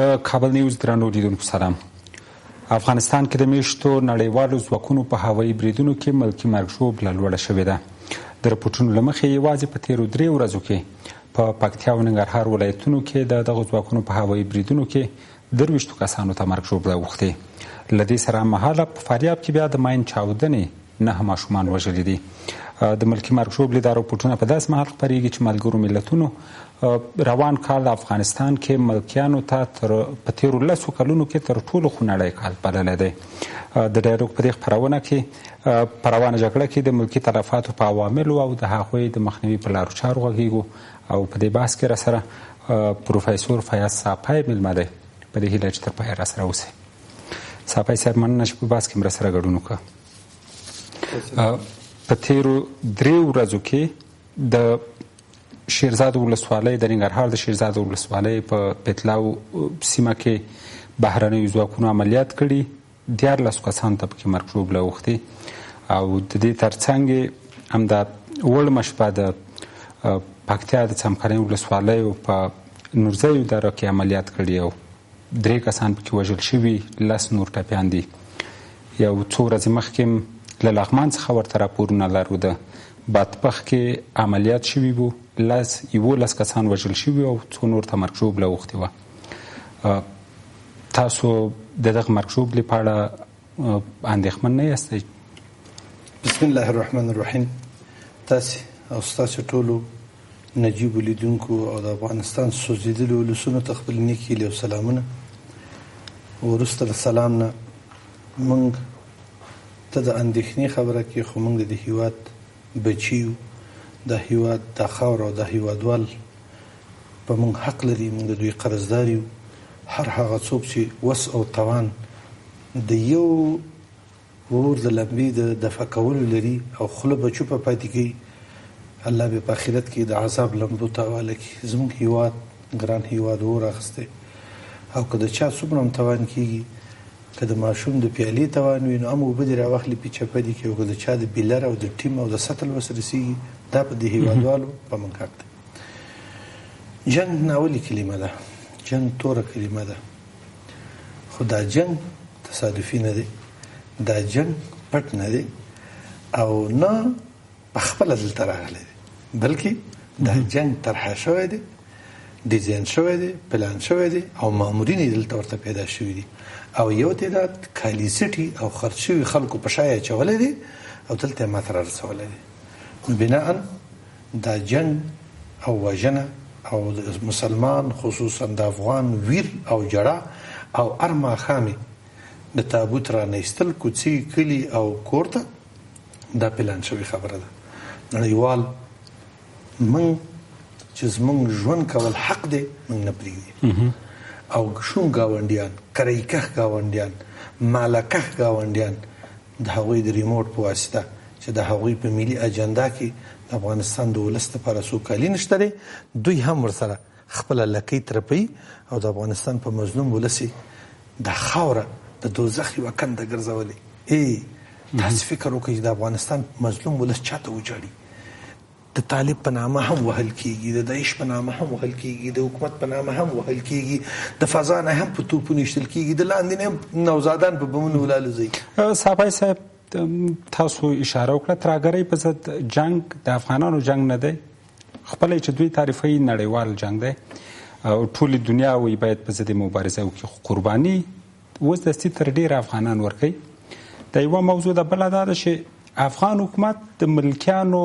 د کابل نیوز درنو لیدونکو سلام. افغانستان کې د میاشتو نړیوالو ځواکونو په هوایي بریدونو کې ملکي مرګ له لوړه شوې ده. د رپورټونو له مخې یوازې په تیرو 3 ورځو کې په پکتیا او ننګرهار ولایتونو کې دغه ځواکونو په هوایي بریدونو کې 23 کسانو ته مرګ ژوبله اوښتې. له دې سره هممهاله په فاریاب کې بیا د ماین چاودنې 9 ماشومان وژلي دي. د ملکي مرګ ژوبلې دا رپورټونه په داسې مهال خپرېږي چې ملګرو ملتونو روان کال افغانستان کې ملکیانو ته په تیرو 10 کلونو کې تر ټولو خونړی کال بللی دی. د ډایلوګ په دې خپرونه کې په روانه جګړه کې د ملکي تلفاتو په عواملو او د هغوی د مخنیوي په لارو چارو غږیږو او په دې بحث کې راسره پروفیسور فیاض صافی میلمه دی. په دې هیله چې تر پایه راسره اوسئ. صافی صاحب مننه چې په بحث کې مرسره ګډون وکړه. په تیرو 3 ورځو کې د شیرزاد ولسوالۍ د ننګرهار د شیرزاد ولسوالۍ په پتلاو سیمه کې بهرنیو ځواکونو عملیات کړي. 14 کسانو ته پکې مرګ ژوبله اوښتې او د دې ترڅنګ همدا وړمه شپه د پکتیا د څمکنیو ولسوالیو په نورزیو دره کې عملیات کړي او 3 کسان پکې وژل شوي، 10 نور ټپیان دي. یو څو ورځې مخکې له لغمان څخه ورته راپورونه لرو د بادپخ کې عملیات شوي وو، 11 کسان وژل شوي او څو نور ته مرګ ژوبله اوښتې وه. تاسو د دغه مرګ ژوبلې په اړه اندېښمن نه یاستئ؟ بسم الله الرحمن الرحیم. تاسې او ستاسو ټولو نجیبو لیدونکو او د افغانستان سوځېدلو ولسونو ته خپل نیک هیلې او سلامونه. وروسته له سلام نه موږ ته د اندېښنې خبره کې خو موږ د هیواد بچي یو، د هیواد د خاوره او د هیوادوال په موږ حق لري، موږ د دوی قرضدار یو. هر هغه څوک چې وس او توان د یو ور د لمبې د دفع کولو لري او خوله به چوپه پاتې کوي، الله به په آخرت کې د عذاب لمبو ته حواله کړي. زموږ هیواد ګران هیواد اور اخیستی او که د چا څومره هم توان کېږي، که د ماشوم د پیالې توان وي نو هم اوبه دې راواخلي پیچه پدې کړي، او که د چا د بیلر او د ټیم او د سطل وس رسېږي، دا په د هیوادوالو په موږ حق دی. جنګ ناولې کلمه ده، جنګ توره کلمه ده، خو دا جنګ تصادفي نه دی، دا جنګ پټ نه دی او نه په خپله دلته راغلی دی، بلکې دا جنګ طرحه شوی دی، ډیزاین شوی دی، پلان شوی دی او مامورین یې دلته ورته پیدا شوي دي او یو تعداد کالي سټي او خرڅ شوي خلکو په شا یې اچولی دی او دلته یې ماته را رسولی دی. نو بناءً دا جنګ او وژنه او د مسلمان خصوصا د افغان ویر او جړه او هر ماښام د تابوت را نیستل کوڅې کلي او کور ته، دا پلان شوې خبره ده. نړیوال موږ چې زموږ ژوند کول حق دی موږ نه پرېږدي او شوم ګاونډیان، کریکخ ګاونډیان، مالکخ ګاونډیان د هغوی د ریموټ په واسطه چې د هغوی په ملي اجنډا کې د افغانستان د ولس لپاره سوکالي نشته دی، دوی هم ورسره خپله لکۍ ترپوي او د افغانستان په مظلوم ولس د خاوره د دوزخ یوه کنده ګرځولې. تاسې فکر وکړئ چې د افغانستان مظلوم ولس چاته وجاړي. د طالب په نامه هم وهل کېږي، د داعش په نامه هم وهل کېږي، د حکومت په نامه هم وهل کېږي، د فضا نه هم په توپونو ایشتل کېږي، د لاندې نه هم نوزادان په بمونو ولالوځي. صافی صاحب تاسو اشاره وکړه ترهګرۍ په ضد جنګ د افغانانو جنګ نه دی، خپله چې دوی تعریفوي نړیوال جنګ دی او ټولې دنیا وایي باید په ضد مبارزه وکړي، خو قرباني اوس دستي تر ډېره افغانان ورکوي. د یوه موضوع د بله دا ده چې افغان حکومت د ملکیانو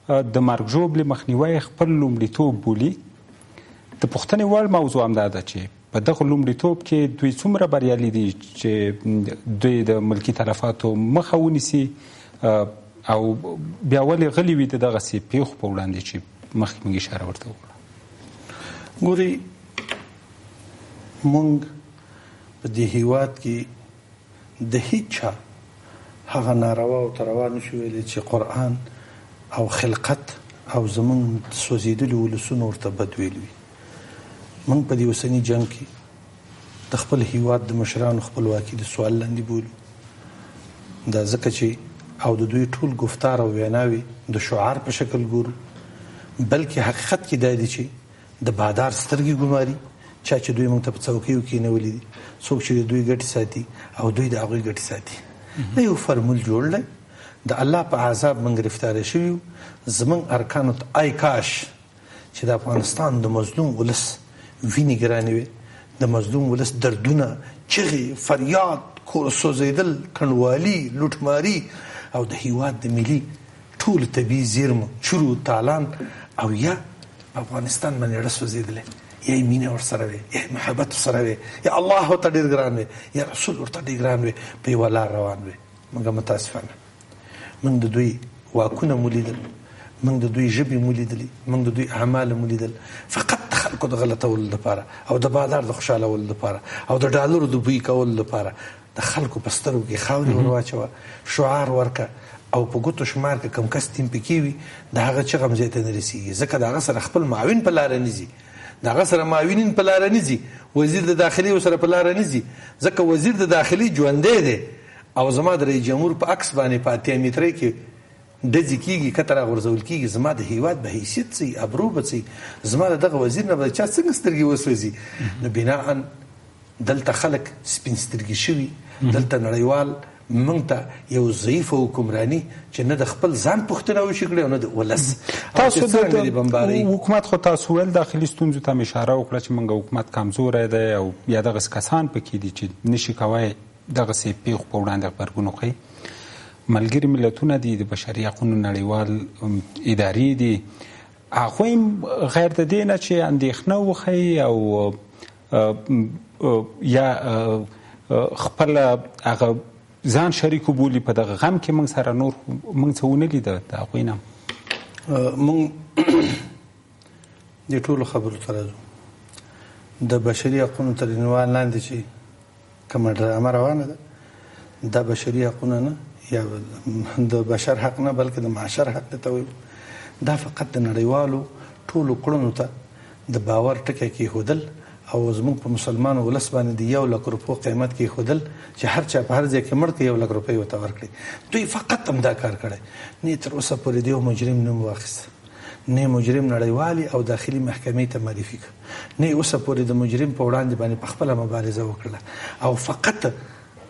د مرګ ژوبلې مخنیوی خپل لومړیتوب بولي. د پوښتنې وړ موضوع هم دا ده چې په دغه لومړیتوب کې دوی څومره بریالي دي چې دوی د ملکي تلفاتو مخه ونیسي او بیا ولې غلي وي د دغسې پیښو په وړاندې چې مخکې موږ اشاره ورته وکړه. ګورئ، موږ په دې هیواد کې د هیڅ چا هغه ناروا او تروا نشو ویلی چې قرآن او خلقت او زمونږ سوځېدلي ولسونو ورته بد ویلي وي. موږ په دې اوسني جنګ کې د خپل هیواد د مشرانو خپلواکي د سوال لاندې بولو. دا ځکه چې او د دوی ټول گفتار او ویناوي د شعار په شکل ګورو، بلکې حقیقت کې دا دی چې د بادار سترګې ګماري چا چې دوی موږ ته په څوکیو کېنولي دي، څوک چې دوی ګټې ساتي او دوی د هغوی ګټې ساتي. دا یو فارمول جوړ دی. د الله په عذاب موږ ګرفتاره شوي یو. زموږ ارکانو ته ای کاش چې د افغانستان د مظلوم ولس وینې ګرانې وي، د مظلوم ولس دردونه، چغې، فریاد، کور سوځېدل، کنډوالي، لوټماري او د هیواد د ملي ټولو طبیعي زیرمو چورو تالان او یا افغانستان باندې اړه سوځېدلی، یا یې مینه ورسره وي، یا یې محبت ورسره وي، یا الله ورته ډېر ګران وي، یا رسول ورته ډېر ګران وي، په یوه لار روان وي. مګر متاسفانه موږ د دوی واکونه مو لیدل، موږ د دوی ژبې مو لیدلي، موږ د دوی اعمال مو لیدل، فقط د خلکو د غلطولو لپاره او د بازار د خوشحالولو لپاره او د ډالرو د بوی کولو لپاره د خلکو په سترګو کې خاورې ور واچوه، شعار ورکه او په ګوتو شمار که کم کس تیم پکې وي د هغه چغه هم ځای ته نه رسېږي، ځکه د هغه سره خپل معاون په لاره نه ځي، د هغه سره معاونین په لاره نه ځي، وزیر د داخلي ورسره په لاره نه ځي، ځکه وزیر د داخلي ژوندی دی او زما د رئیس جمهور په عکس باندې په اتیا میترۍ کې ډزې کېږي، کته راغورځول کېږي. زما د هیواد به حیثیت څه ابرو به څه، زما د دغه وزیر نه به چا څنګه سترګې وسوځي. نو بناء دلته خلک سپین سترګې شوي، دلته نړیوال موږ ته یو ضعیفه حکمراني چې نه د خپل ځان پوښتنه وشي کړې او نه د ولس. تاسو د حکومت خو تاسو ویل داخلي ستونزو ته اشاره وکړه چې موږ حکومت کمزوری دی او یا دغسې کسان پکې دي چې نشي کوی دغسې پیښو په وړاندې غبرګون وښیي. ملګري ملتونه دي، د بشري حقونو نړیوال ادارې دي، هغوی هم غیر د دې نه چې اندېښنه وښیي او یا خپله هغه ځان شریک وبولي په دغه غم کې. موږ سره نور موږ څه ونه لیده د هغوی نه. موږ د ټولو خبرو ته راځو. د بشري حقونو تر عنوان لاندې چې کومه ډرامه روانه ده، دا بشري حقونه نه یا د بشر حق نه بلکې د معاشر حق ته وایو. دا فقط د نړیوالو ټولو کړنو ته د باور ټکی کېښودل او زموږ په مسلمانو ولس باندې د 1,00,000 روپو قیمت کېښودل چې هر چا په هر ځای کې مړ کړي 1,00,000 روپۍ ورته ورکړي. دوی فقط هم دا کار کړی. نه تر اوسه پورې د یو مجرم نوم واخیسته، نه مجرم نړیوالي او داخلي محکمې ته معرفي کړ، نه اوسه پورې د مجرم په وړاندې باندې په خپله مبارزه وکړله او فقط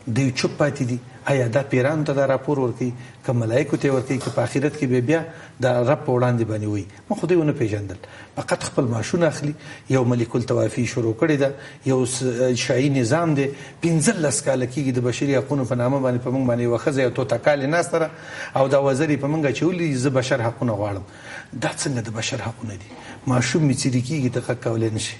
دوی چوپ پاتې دي. آیا دا پیرانو ته دا راپور ورکوي که ملایکو ته ورکوي که په آخرت کې بیا دا رب په وړاندې باندې وایي؟ ما خو دوی ونه پیژندل، فقط خپل معاشونه اخلي. یو ملک التوافي شروع کړې ده، یو شاهي نظام دی، 15 کاله کېږي د بشري حقونو په نامه باندې په موږ باندې یوه ښځه یو توتکالې ناسته ده او دا وزر یې په موږ اچولي زه بشر حقونه غواړم. دا څنګه د بشر حقونه دي؟ ماشوم مې څیرې کېږي ته غږ کولی نه شي،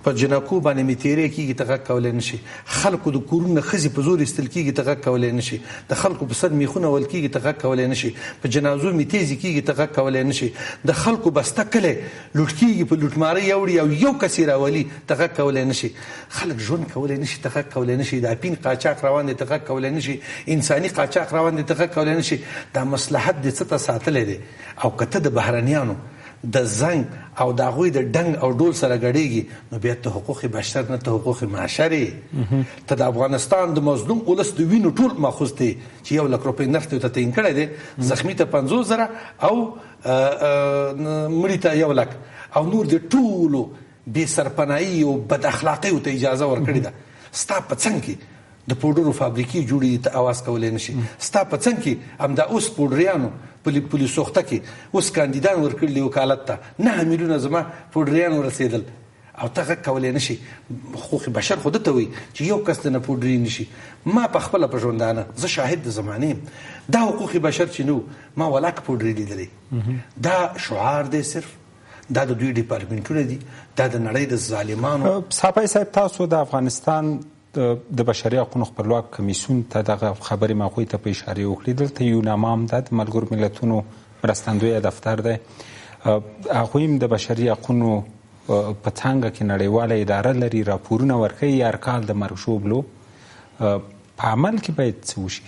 په جنکو باندې مې تیرې کېږي ته غږ کولی نه شي، خلکو د کورونو ښځې په زور ایستل کېږي ته غږ کولی نه شي، د خلکو په سر میخونه ول کېږي ته غږ کولی نه شي، په جنازو مې تیزې کېږي ته غږ کولی نه شي، د خلکو بسته کلی لوټ کېږي په لوټمارۍ اوړي او یو کس یې راولي ته غږ کولی نه شي، خلک ژوند کولی نه شي ته غږ کولی نه شي، د اپین قاچاق روان دی ته غږ کولی نه شي، انساني قاچاق روان دی ته غږ کولی نه شي. دا مصلحت دې څه ته ساتلی دی؟ او که ته د بهرنیانو د زنګ او د هغوی د ډنګ او ډول سره ګډېږي نو بیا ته حقوق بشر نه ته حقوق معاشر یې. ته د افغانستان د مظلوم ولس د وینو ټول ماخوذ دی چې 1,00,000 روپۍ نرخ ته تعیین کړی دی، زخمي ته 50,000 او مړي ته 1,00,000 او نور د ټولو بې سرپناهي او بد اخلاقیو ته اجازه ورکړې ده. ستا په څنګ کې د پوډرو فابریکې جوړې ته اواز کولی نه شي، ستا په څنګ کې همدا اوس پوډریانو پولیس سوخته کې اوس کاندیدان ورکړي وکالت ته 9 میلیونه زما پوډریان ورسېدل او ته غږ کولی نه شي. حقوق بشر خو دته وایي چې یو کس نه پوډري نه شي. ما په خپله په ژوندانه زه شاهد د زمانې یم، دا حقوق بشر چې نو ما ولاک پوډري لیدلی. دا شعار دی صرف، دا د دوی ډیپارټمنټونه دي، دا د نړۍ د ظالمانو. صافی صاحب تاسو د افغانستان د بشري حقونو خپلواک کمیسیون ته دغه خبرې ما هغوی ته په اشارې وکړې. دلته یوناما هم ده، د ملګرو ملتونو مرستندویه دفتر دی، هغوی هم د بشري حقونو په څانګه کې نړیواله اداره لري، راپورونه ورکوي هر کال د مرګ ژوبلو. په عمل کې باید څه وشي؟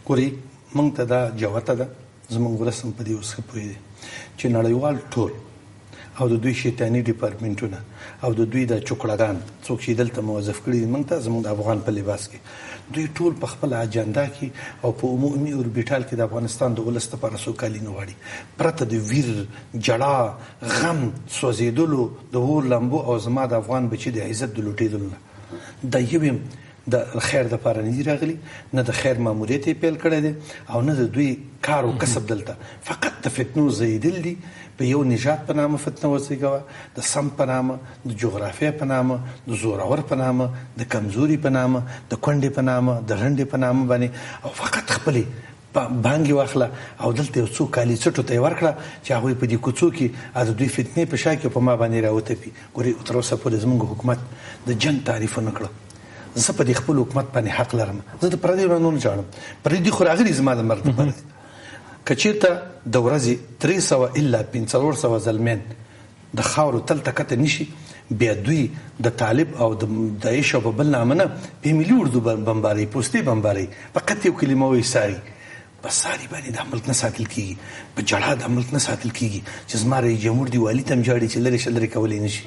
ګورئ موږ ته دا جوته ده، زموږ ولس هم په دې اوس ښه پوهېږي چې نړیوال ټول او د دوی شیطاني ډپارټمنټونه او د دوی د چوکړهګان څوک چې دلته موظف کړي دي موږ ته زموږ د افغان په لباس کې دوی ټول په خپل اجنډا کې او په عمومي اوربیټال کې د افغانستان د ولس لپاره سوکالي نه غواړي پرته د ویر جړا غم سوځېدلو د اور لمبو او زما د افغان بچي د عزت د لوټېدلو نه د یو د خیر د پاره نه راغلي نه د خیر ماموریت پیل کړی دی او نه د دوی کار او کسب دلته فقط د فتنو زیدل دي په یو نجات په نامه فتنه وزېږوه د سم په نامه د جغرافیه په نامه د زورور په نامه د کمزوري په نامه د کونډې په نامه د رنډې په نامه باندې او فقط خپلې بانګې واخله او دلته یو څو کالي څټو ته یې ورکړه چې هغوی په دې کوڅو کې د دوی فتنې په شا کې په ما باندې راوتپي ګورې تر اوسه پورې زموږ حکومت د جنګ تعریف ونه کړه زه په دې خپل حکومت باندې حق لرم زه د پردیو نه جوړم پردي خو راغلي زما د مرګ لپاره که چېرته د ورځې 300 الا 500 زلمین د خاورو تل تکته نشي بیا دوی د طالب او د داعش او په بل نامه نه په ملي اردو بمباري پوستې بمباري فقط یو کلمه وایي ساري بس ساري باندې د ملک نه ساتل کېږي په جړا د ملک نه ساتل کېږي چې زما رئیس جمهور دی والي ته هم جاړي چې لرې شلرې کولی نه شي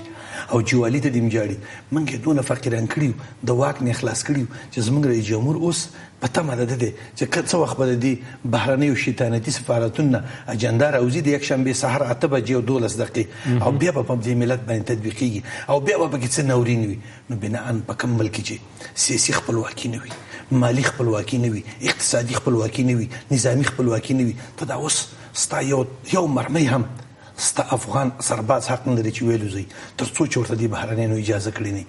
او چې والي ته دې هم جاړي موږ یې دونه فقیران کړي د واک نه خلاص کړي چې زموږ رئیس جمهور اوس په تمه ده دی چې څه وخت به د دې بهرنیو شیطانتي سفارتونو اجنډا راوځي د یکشنبې سهار 8 بجې او 12 دقیقې او بیا به په دې ملت باندې تطبیقېږي او بیا به پکې څه ناورین وي نو بناءً په کوم ملک چې سیاسي خپلواکي نه وي مالی خپلواکي نه وي اقتصادي خپلواکي نه وي نظامي خپلواکي نه وي ته دا اوس ستا یو مرمۍ هم ستا افغان سرباز حق نه لري چې ویلو ځي تر څو چې ورته دې بهرنیانو اجازه کړې نه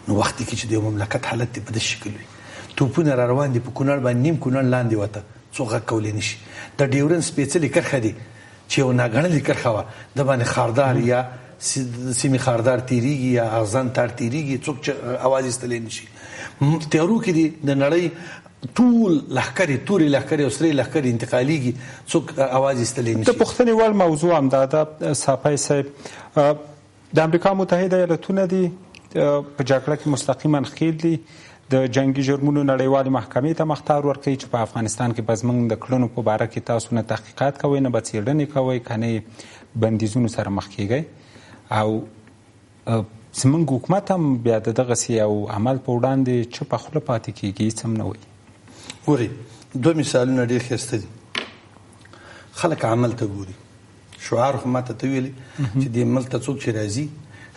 نو وخت کې چې د یو مملکت حالت په دې شکل وي توپونه را روان دي په کونړ باندې نیم کونړ لاندې وته څوک غږ کولی نشي د ډیورن سپېڅلې کرښه دي چې یو ناګڼلې کرښه وه د باندې خاردار یا سیمې خاردار تیریږي یا اغزن تار تیریږي څوک چې اواز ایستلی نشي تیارو کې دي د نړۍ ټول لښکرې تورې لښکرې او سرې لښکرې انتقالېږي څوک اواز ایستلی نشي د پوښتنې وړ موضوع همدا ده ساپی صاحب د امریکا متحده ایالتونه دي په جګړه کې مستقیما ښکېل دي د جنگي جرمونو نړیوالې محکمې ته مختار ورکوي چې په افغانستان کې به زموږ د کړنو په باره کې تاسو نه تحقیقات کوئ نه به څېړنې کوئ که نه بندیزونو سره مخ کیږئ او زموږ حکومت هم بیا د دغسې یو عمل په وړاندې چپ خوله پاتې کیږي هېڅ هم نه وایي ګورئ دوه مثالونه ډېر ښایسته دي خلک عمل ته ګوري شعار خو ماته ته ویلې چې دې ملک ته څوک چې راځي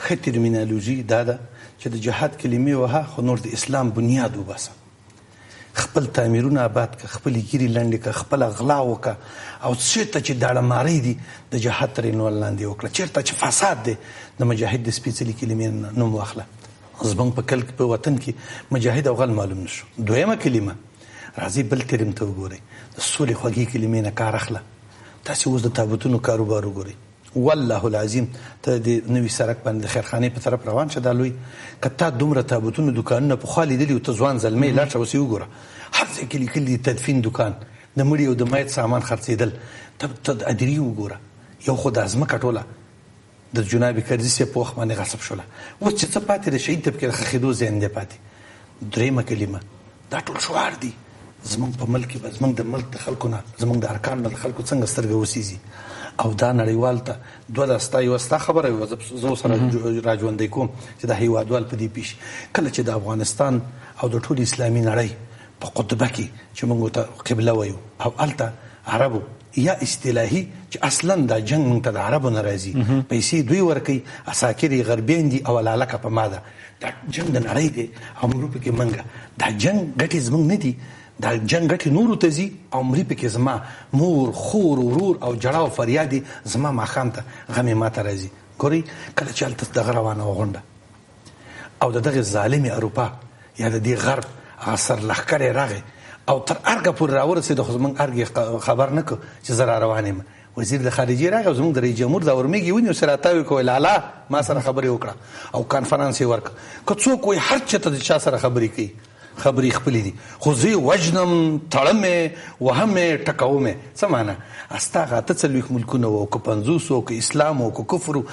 ښه ترمینالوژي دا ده چې د جهاد کلمې وها خو نور د اسلام بنیاد وباسه خپل تعمیرونه آباد که خپلې ګیرې لنډې که خپله غلا وکړه او چېرته چې داړه دی د جهاد تر عنوان لاندې وکړه چېرته چې فساد دی د مجاهد د سپېڅلي کلمې نوم واخله زموږ په وطن کې مجاهد او غل معلوم نه شو دویمه کلمه راځي بل ترم ته وګورئ د سولې خوږې کلمې نه کار اخله تاسې اوس د تابوتونو کاروبار وګورئ والله العظیم ته د نوي سړک باندې د خیرخانې په طرف روان شه دا لوی که تا دومره تابوتونو دوکانونه پخوا لیدلي او ته ځوان زلمی لاړ شه اوس یې وګوره هر ځای کې لیکلي دي تدفین دوکان د مړي او د میت سامان خرڅېدل ته د ادري وګوره یو خو دا ځمکه ټوله د جناب کرزي صاحب په وخت باندې غصب شوله اوس چې څه پاتې د شهید طبقې د ښخېدو ځای نه دی پاتې درېیمه کلمه دا ټول شعار دي زموږ په ملک کې به زموږ د ملک د خلکو نه زموږ د ارکان نه د خلکو څنګه سترګه وسیزي او دا نړیوال ته دوه دا ستا یوه ستا خبره وه زه سره راژوندی کوم چې دا هیوادوال په دې پیش کله چې د افغانستان او د ټول اسلامي نړۍ په قطبه کې چې موږ ته قبله وایو او هلته عربو یا اصطلاحي چې اصلا دا جنگ موږ ته د عربو نه راځي پیسې دوی ورکوي اساکر یې غربیان دي او لالکه په ما ده دا جنگ د نړۍ دی او موږ پکې منګه دا جنگ ګټې زموږ نه دي دا جنگ ګټې نورو ته ځي او مري پکې زما مور خور ورور او جړا او فریاد دي زما ماښام ته غم یې ما ته راځي ګورئ کله چې هلته دغه روانه وه غونډه او د دغې ظالمې اروپا یا د دې غرب هغه سرلښکری راغی او تر ارګه پورې راورسېد خو زموږ ارګ خبر نه کړ چې زه را روان یم وزیر د خارجي راغی او زموږ د رئیس جمهور دا ورمېږي ونیو سره راتاوې کوی لالا ما سره خبرې وکړه او کانفرانس یې ورکړه که څوک وایي هر چېرته د چا سره خبرې کوي خبرې خپلې دي خو زه یې وژنم تړمې وهمې ټکومې څه معنا ستا هغه اته څلوېښت ملکونه وو که 50 وو که اسلام وو که کفر وو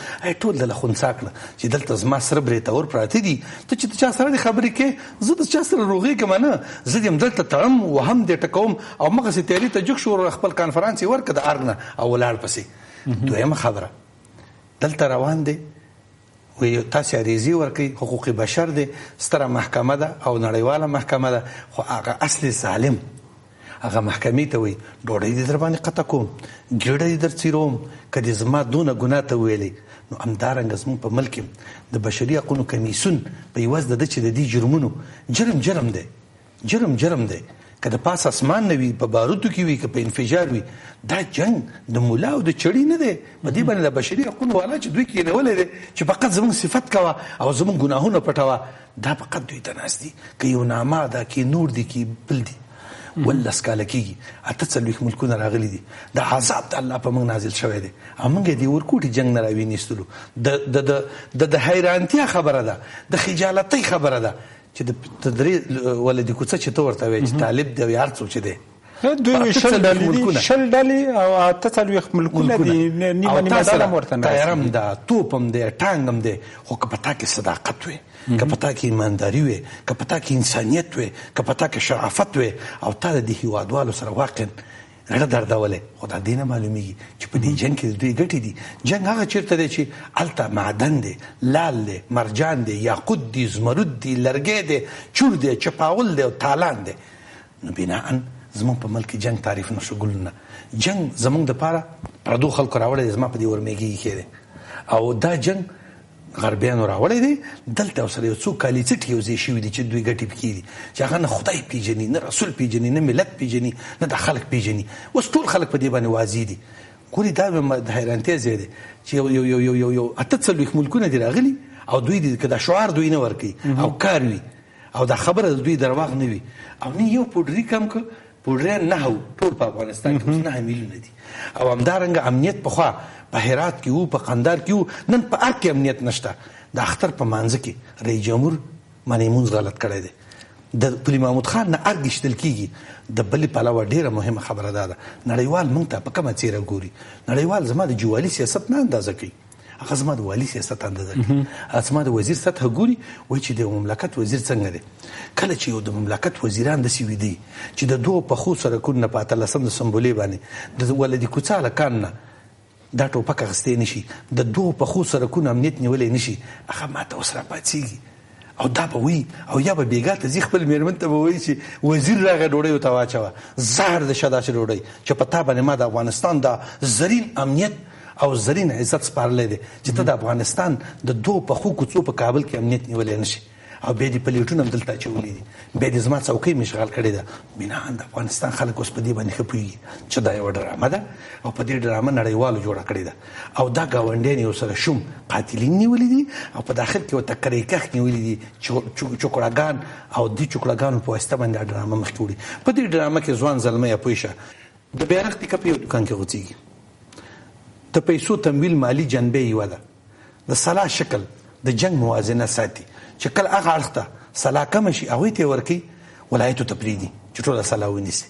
ټول دله خنثی کړه چې دلته زما سره برېتور پراته دي ته چې د چا سره دې خبرې کوې زه د چا سره روغېږم نه زه دې هم دلته تړم وهم دې ټکوم او مغسې تیاري ته جګ شو خپل کانفرانس یې ورکړه د ارګ نه او ولاړ پسې دویمه خبره دلته روان دی وی تاسې عریضې ورکوي حقوق بشر دی ستره محکمه ده او نړیواله محکمه ده خو هغه اصل ظالم هغه محکمې ته وایي ډوډۍ دې در باندې قطع کوم ګېډه دې در څیروم که دې زما دونه ګناه ته وویلی نو همدارنګه زموږ په ملک کې د بشري حقونو کمیسیون په عوض د ده چې د دې جرمونو جرم دی که د پاس اسمان نه وي په باروتو کې وي که په انفجار وي دا جنگ د مولا او د چړي نه دی په دې باندې د بشري حقونو والا چې دوی کېنولی دی چې فقط زموږ صفت کوه او زموږ ګناهونه پټوه دا فقط دوی ته ناست دي که یو نامه ده که نور دي که بل دي 12 کاله کېږي 48 ملکونه راغلي دي د عذاب د الله په موږ نازل شوی دی او موږ یې د ورکوټي جنګ نه راوینېستلو د حیرانتیا خبره ده د خجالتۍ خبره ده چې د درې ولدي کوڅه چې ته ورته وایې چې طالب دی او هر څوک چې دی دوی 10 ډلې او 48 ملکونه دي نیمه ډله هم ورته ناست تیارم ده توپ هم دی ټانګ هم دی خو که په تا کې صداقت وي که په تا کې ایمانداري وي که په تا کې انسانیت وي که په تا کې شرافت وي او تا د دې هیوادوالو سره واقعا زړه دردولی خو دا دې نه معلومیږي چې په دې جنګ کې د دوی ګټې دي جنګ هغه چېرته دی چې هلته معدن دی لال دی مرجان دی یاقوت دی زمرد دی لرګی دی چور دی چپاول دی او تالان دی نو بناءً زموږ په ملک جنگ تعریف نشو ګلونه جنگ زموږ دپاره پردو خلکو راوړی دی زما په دې ورمېږي کې دی او دا جنگ غربیانو راوړی دی دلته سره یو څو کالي څټ یو ځای شوي دي چې دوی ګټې پکې دي چې هغه نه خدای پیژني نه رسول پیژني نه ملت پیژني نه د خلک پیژني اوس ټول خلک په دې باندې واضح دي ګورې دا د حیرانتیا ځای دی چې یو 48 ملکونه دي راغلي او دوی دي که دا شعار دوی نه ورکوي او کار وي او دا خبره د دوی درواغ نه وي او نه یو پوډري کم که پوډریان نه هو ټول په افغانستان کې اوس 9 میلیونه دي او همدارنګه امنیت پخوا په هرات کې وو په قندار کې وو نن په ارګ کې امنیت نشته د اختر په مانځه کې رئیس جمهور باندې مونځ غلط کړی دی د پل محمود خان نه ارګ ایشتل کېږي د بلې پلوه ډېره مهمه خبره دا ده نړیوال موږ ته په کومه څېره ګوري نړیوال زما د جوالي سیاست نه اندازه کوي هغه زما د والي سیاست اندازه کوي زما د وزیر سطحه ګوري وایي چې د مملکت وزیر څنګه دی کله چې یو د مملکت وزیران داسې وي چې د دوو پخو سړکونو نه په 18 د سنبلې باندې د ولدي کوڅه هلکان نه دا ټوپک اخیستی نشي د دوو پخو سړکونو امنیت نیولی نشي هغه ماته اوس راپاڅېږي او دا به وي او یا به بېګا ته ځي خپل مېرمن ته به وایي چې وزیر راغی ډوډۍ ورته واچوه زهر د شه داسې ډوډۍ چې په تا باندې ما د افغانستان دا زرین امنیت او زرین عزت سپارلی دی چې ته د افغانستان د دوو پخو کوڅو په کابل کې امنیت نیولی نشي او بیا دې پلیټونه هم دلته اچولي دي بیا دې زما څوکۍ مې اشغال کړې ده بناءً د افغانستان خلک اوس په دې باندې ښه پوهېږي چې دا یوه ډرامه ده او په دې ډرامه نړیوالو جوړه کړې ده او دا ګاونډیان یو سره شوم قاتلین نیولي دي او په داخل کې ورته کریکخ نیولي دي چوکړهګان او دې چوکړهګانو په واسطه باندې دا ډرامه مخکې وړي په دې ډرامه کې ځوان زلمی پوه شه د بیرغ ټیکه په یو دوکان کې غوڅېږي د پیسو تمویل مالی جنبه یوه ده د سلا شکل د جنگ موازنه ساتي چې کله هغه اړخ ته سلا کمه شي هغوی ته یې ورکوي ولایتو ته پرېږدي چې ټوله سلا ونیسي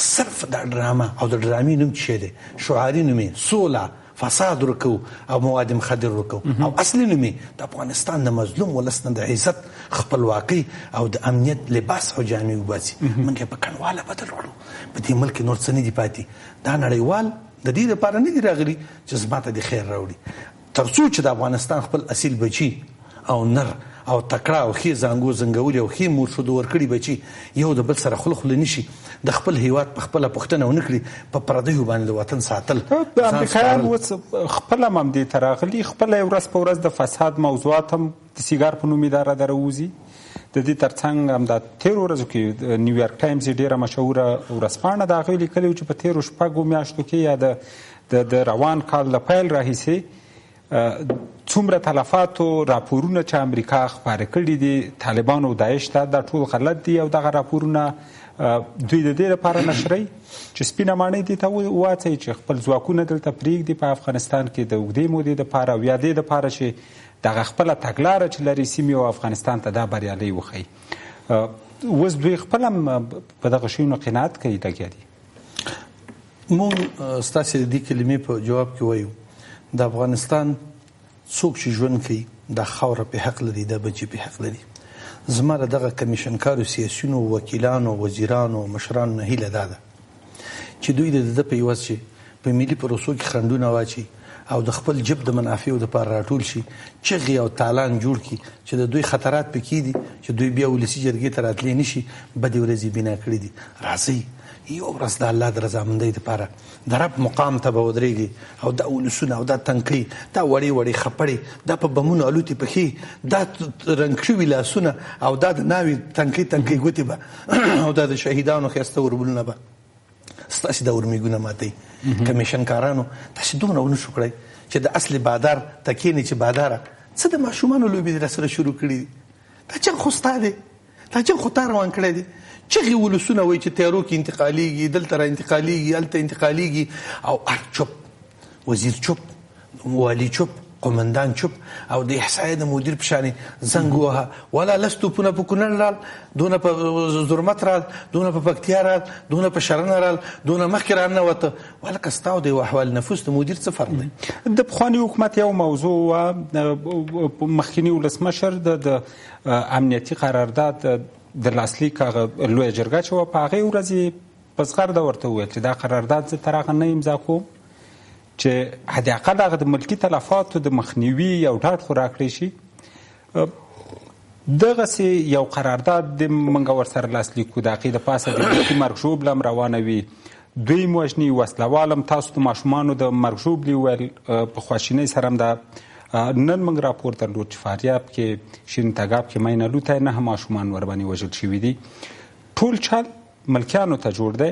صرف دا ډرامه او د ډرامې نوم څه دی شعاري نوم یې سوله فساد ورکو او مواد مخدر ورکو او اصلي نوم یې د افغانستان د مظلوم ولس نه د عزت خپلواکۍ او د امنیت لباس او جامې وباسي موږ یې په کنواله بدل کړو په دې ملک نور څه نه دي پاتې دا نړیوال د دې لپاره نه دي راغلي چې زما ته د خیر راوړي تر څو چې د افغانستان خپل اصیل بچي او نر او تکړه او ښې زانګو زنګولي او ښې مورشودو ورکړي بچي یو د بل سره خوله خوله نشي د خپل هیواد په خپله پوښتنه ونه کړي په پردیو باندې د وطن ساتل امریکایان اوس خپله هم همدې ته راغلي خپله یې ورځ په ورځ د فساد موضوعات هم د سیګار په نوم اداره درووځي د دې ترڅنګ هم د تېرو ورځو کې نیویارک ټایمز ډېره مشهوره ورځپاڼه د هغوی لیکلي و چې په تېرو 6 میاشتو کې یا د روان کال له پیل راهیسې څومره تلفاتو راپورونه چې امریکا خپاره کړي دي طالبانو او داعش ته دا ټول غلط دي او دغه راپورونه دوی د دې لپاره نشري چې سپینه ماڼۍ دې ته واچوي چې خپل ځواکونه دلته پرېږدي په افغانستان کې د اوږدې مودې دپاره او یا دې دپاره چې دغه خپله تګلاره چې لري سیمې او افغانستان ته دا بریالی وښیي اوس دوی خپل هم په دغه شیونو قناعت کوي لګیا دي مونږ ستاسې د دې کلمې په جواب کې وایو د افغانستان څوک چې ژوند کوي دا خاوره په حق لري دا بچي په حق لري زما له دغه کمیشنکارو سیاسیونو وکیلانو وزیرانو مشرانو نه هیله دا ده چې دوی د ده په عوض چې په ملي پروسو کې خنډونه واچي او د خپل جب د منافعو دپاره راټول شي، چغې او تالان جوړ کړي چې د دوی خطرات پکې دي چې دوی بیا ولسي جرګې ته راتلی نه شي، بدې ورځې بنا کړي دي. راځئ یو ورځ د الله د رضامندۍ دپاره د رب مقام ته به ودرېږي او دا ولسونه او دا تنکۍ، دا وړې وړې خپړې، دا په بمونو الوتې پښې، دا رنګ شوي لاسونه او دا د ناوې تنکۍ تنکۍ ګوتې به او دا د شهیدانو ښایسته وربلونه به ستاسې دا ورمېږونه ماتوي. کمیشنکارانو تاسې دومره ونه شو کړی چې د اصل بادار ته کښېنې چې باداره څه د ماشومانو لوبې دې راسره شروع کړي دي، دا جنګ خو ستا دی، دا جنګ خو تا روان کړی دی. چغې ولسونه وایي چې تیارو کې انتقالېږي، دلته را انتقالېږي، هلته انتقالېږي، او چپ، وزیر چپ، والي چپ، قمندان چپ، او د احصایې د مدیر په شانې زنګ ووهه، والا لس توپونه په کونړ رال، دونه په زرمت رال، دونه په پکتیا رال، دونه په شرنه رال، دونه مخکې راننوته. والکه ستا او د یو احوال نفوس د مدیر څه فرق دی؟ د پخواني حکومت یو موضوع وه، مخکیني ولسمشر د امنیتي قرارداد د لاسلیک هغه لویه جرګه چې وه، په هغې ورځې په زغرده ورته وویل چې دا قرارداد زه تر هغه نه امضا کوم چې حداقل هغه د ملکي تلفاتو د مخنیوي یو ډاډ خو راکړی شي. دغسې یو قرارداد موږ ورسره لاسلیک کړو، د هغې د پاسه د ملکي مرګ ژوبله هم روانه وي، دوی وژني، وسلوال هم تاسو د ماشومانو د مرګ ژوبلې وویل، په خواشینۍ سره هم دا نن موږ راپور درلود چې فاریاب کې، شیرین تګاب کې مینالوتی 9 ماشومان ورباندې وژل شوي دي. ټول چل ملکیانو ته جوړ دی.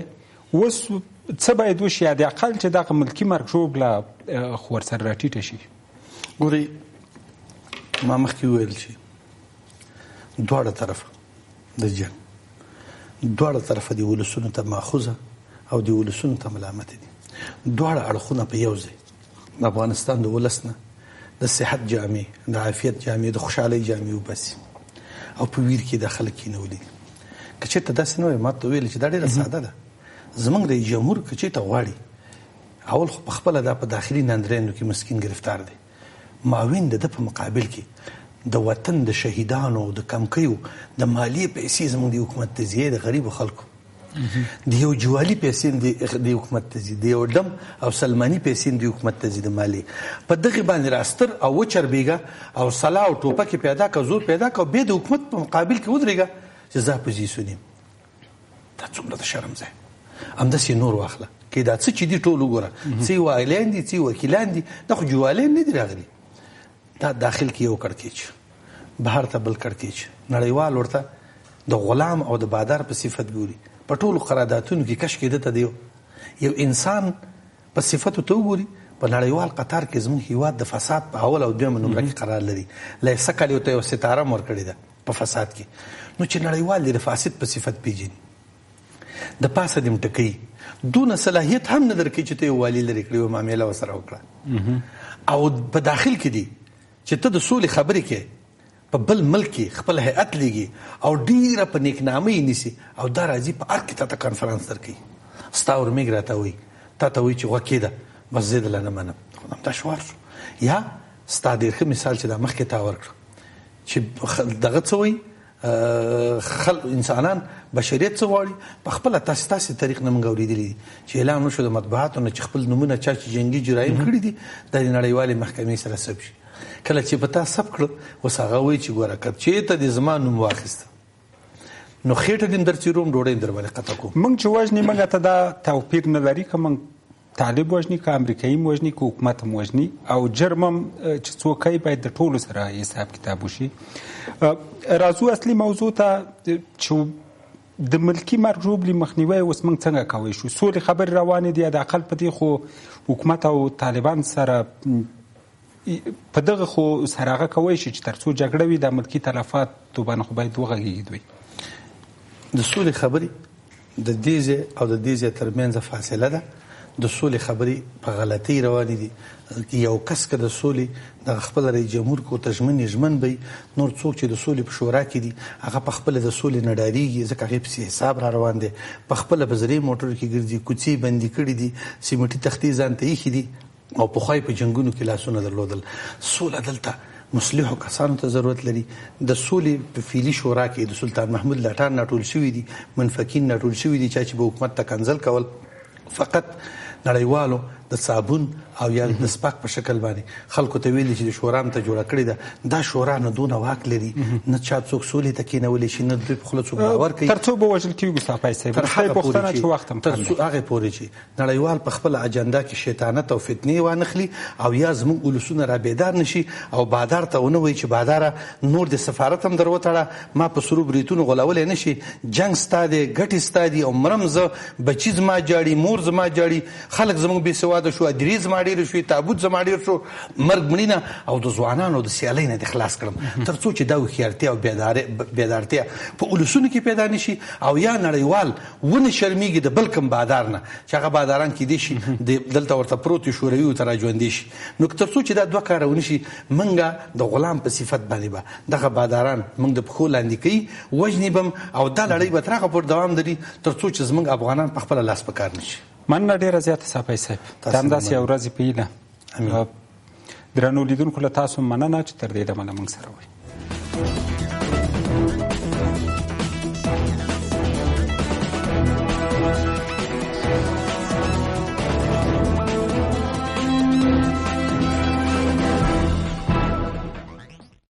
اوس څه باید وشي حداقل چې دغه ملکي مرګ ژوبله خو ورسره راټیټه شي؟ ګورئ، ما مخکې وویل چې دواړه طرفه د جنګ، دواړه طرفه د ولسونو ته ماخوذه او د ولسونو ته ملامته دي. دواړه اړخونه په یو ځای د افغانستان د ولس نه د صحت جامې، د عافیت جامې، د خوشحالۍ جامې وباسي او په ویر کې د خلک کېنولي. که چېرته داسې نه وای، ما ته ویل چې دا ډېره ساده ده. زمونږ رئیس جمهور که چېرته غواړي، اول خو په خپله دا په داخلي ناندرینو کې مسکین گرفتار دی، معاون د ده په مقابل کې د وطن د شهیدانو او د کمکیو د مالیې پیسې زمونږ د حکومت ته ځي، د غریبو خلکو د یو جوالي پیسې د حکومت ته ځي، د یو ډم او سلماني پیسې د حکومت ته ځي د مالیې. په دغې باندې راستر او وچربېږه او سلا او ټوپکې پیدا که، زور پیدا که، او بیا د حکومت په مقابل کې ودرېږه چې زه اپوزیسیون یم. دا څومره د شرم ځای. همداسې نور واخله کې دا څه چې دي ټول وګوره، څه والیان دي، څه وکیلان دي، دا خو جوالیان نه دي راغلي. دا داخل کې یو کړکېچ، بهر ته بل کړکېچ. نړیوال ورته د غلام او د بادار په صفت ګوري. په ټولو قراردادونو کې کش کېده ته د یو انسان په صفتو ته وګوري. په نړیوال قطار کې زموږ هیواد د فساد په اول او دویمه نمره کې قرار لري. لایسه کال ته یو ستاره هم ورکړې ده په فساد کې. نو چې نړیوال د فاسد په صفت پیژني، د پاسه دې مټکوي، دونه صلاحیت هم نه درکوي چې ته یو والي لرې کړې او معامله ورسره وکړه. او په داخل کې دي چې ته د سولې خبرې کې په بل ملک کې خپل هیئت لیږي او ډیره په نیکنامۍ نیسي، او دا راځي په هر کې تا ته کانفرانس درکوي، ستا ورمېږ راته وایي، تا ته وایي چې غوږ کېده بس زه دله نه منم. خو همدا شوار شو. یا ستا ډېر ښه مثال چې دا مخکې تا ورکړه چې دغه څه وایي، انسانان بشریت څه غواړي، په خپله تاسې طریق نه موږ اورېدلي دي چې اعلان وشو د مطبوعاتو نه چې خپل نومونه چا چې جنګي جرایم کړي دي دا د نړیوالې محکمې سره ثبت شي. کله چې په تا ثبت کړه، اوس هغه وایي چې ګوره که چېرته دې زما نوم واخیسته نو خېټه دې درڅېروم، ډوډۍ در باندې قطع کوم. موږ چې وژني، موږ ته دا توپیر نه لري که موږ طالب وژني، که امریکایي وژني، که حکومت هم وژني، او جرم هم چې څوک کوي باید د ټولو سره حساب کتاب وشي. راځو اصلي موضوع ته چې د ملکي مرګ ژوبلې مخنیوی اوس موږ څنګه کولی شو؟ سولې خبرې روانې دي، حداقل په دې خو حکومت او طالبان سره په دغه خو سره هغه کولی شي چې تر څو جګړه وي د ملکي تلفاتو باندې خو باید وغږېږي. دوی د سولې خبرې د دې ځای او د دې ځای ترمنځ فاصله ده. د سولې خبرې په غلطۍ روانې دي. یو کس که د سولې د خپل رئیس جمهور کو ته ژمن وي، نور څوک چې د سولې په شورا کې دي هغه په خپله د سولې نه ډارېږي، ځکه هغې پسې حساب را روان دی. په خپله په زرې موټرو کې ګرځي، کوڅې بندي کړي دي، سیمټي تختې ځان ته ایښي دي، او پخوا یې په جنګونو کې لاسونه درلودل. سوله دلته مصلحو کسانو ته ضرورت لري. د سولې په فعلي شورا کې د سلطان محمود لاټان راټول شوي دي، منفقین راټول شوي دي، چا چې به حکومت ته کنځل کول. فقط نړیوالو د صابون او یا د سپاک په شکل باندې خلکو ته ویلي چې د شورا ته جوړه کړې ده. دا شورا نه دونه واک لري نه چا څوک سولې ته کېنولی شي نه دوی په خوله څوک باور کوي. تر څو به وژل کېږو صافی صاحب پوښتنه چې وخت هم تر څو هغې پورې چې نړیوال په خپله اجنډا کې شیطانت او فتنې وانخلي او یا زموږ ولسونه را بیدار نشي او بادار ته ونه وایي چې باداره نور د سفارت هم در وتړه ما په سرو بریتونو غولولی نه شي. جنګ ستا دی ګټې ستا دي او مرم زه بچي زما جاړي مور زما جاړي خلک زموږ بې سواده شو ادرې زما ډېره شوې تابوت زما ډېر شو مرګ مړینه او د ځوانانو د سیالۍ نه دې خلاص کړم تر څو چې دا هوښیارتیا او بیدارتیا په ولسونو کې پیدا نه شي او یا نړیوال ونه شرمېږي د بل کوم بادار نه چې هغه باداران کیدای شي دلته ورته پروت وي شوروي ته راژوندي شي. نو تر څو چې دا دوه کاره ونه شي موږ د غلام په صفت باندې به دغه باداران موږ د پښو لاندې کوي وژني به او دا لړۍ به تر هغه پورې دوام لري تر څو چې زموږ افغانان په خپله لاس په کار نه شي. مننه ډېره زیاته صافی صاحب. د همداسې یو ورځې په هیله درنو لیدونکو له تاسو مننه چې تر دې دمه له موږ سره وئ.